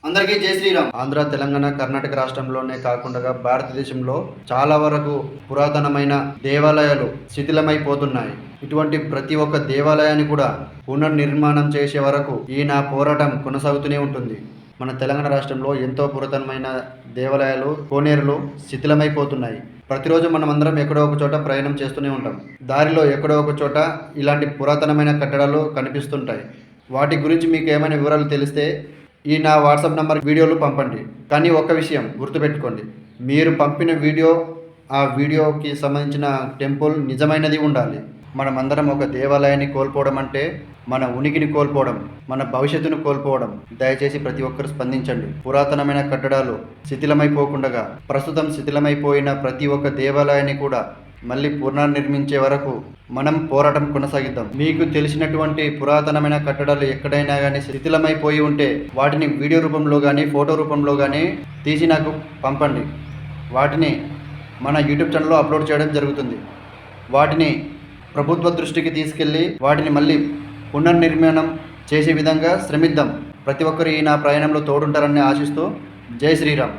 అందరికీ జై శ్రీరామ్. ఆంధ్ర, తెలంగాణ, కర్ణాటక రాష్ట్రంలోనే కాకుండా భారతదేశంలో చాలా వరకు పురాతనమైన దేవాలయాలు శిథిలమైపోతున్నాయి. ఇటువంటి ప్రతి ఒక్క దేవాలయాన్ని కూడా పునర్నిర్మాణం చేసే వరకు ఈ నా పోరాటం కొనసాగుతూనే ఉంటుంది. మన తెలంగాణ రాష్ట్రంలో ఎంతో పురాతనమైన దేవాలయాలు, కోనేరులు శిథిలమైపోతున్నాయి. ప్రతిరోజు మనమందరం ఎక్కడో ఒక చోట ప్రయాణం చేస్తూనే ఉంటాం. దారిలో ఎక్కడో ఒక చోట ఇలాంటి పురాతనమైన కట్టడాలు కనిపిస్తుంటాయి. వాటి గురించి మీకు ఏమైనా వివరాలు తెలిస్తే ఈ నా వాట్సాప్ నంబర్ వీడియోలు పంపండి. కానీ ఒక్క విషయం గుర్తుపెట్టుకోండి, మీరు పంపిన వీడియో, ఆ వీడియోకి సంబంధించిన టెంపుల్ నిజమైనది ఉండాలి. మనమందరం ఒక దేవాలయాన్ని కోల్పోవడం అంటే మన ఉనికిని కోల్పోవడం, మన భవిష్యత్తును కోల్పోవడం. దయచేసి ప్రతి ఒక్కరు స్పందించండి. పురాతనమైన కట్టడాలు శిథిలమైపోకుండా ప్రస్తుతం శిథిలమైపోయిన ప్రతి ఒక్క దేవాలయాన్ని కూడా మళ్ళీ పునర్నిర్మించే వరకు మనం పోరాటం కొనసాగిద్దాం. మీకు తెలిసినటువంటి పురాతనమైన కట్టడాలు ఎక్కడైనా కానీ శిథిలమైపోయి ఉంటే వాటిని వీడియో రూపంలో కానీ ఫోటో రూపంలో కానీ తీసి నాకు పంపండి. వాటిని మన యూట్యూబ్ ఛానల్లో అప్లోడ్ చేయడం జరుగుతుంది. వాటిని ప్రభుత్వ దృష్టికి తీసుకెళ్ళి వాటిని మళ్ళీ పునర్నిర్మాణం చేసే విధంగా శ్రమిద్దాం. ప్రతి ఒక్కరు ఈ నా ప్రయాణంలో తోడుంటారని ఆశిస్తూ జై శ్రీరామ్.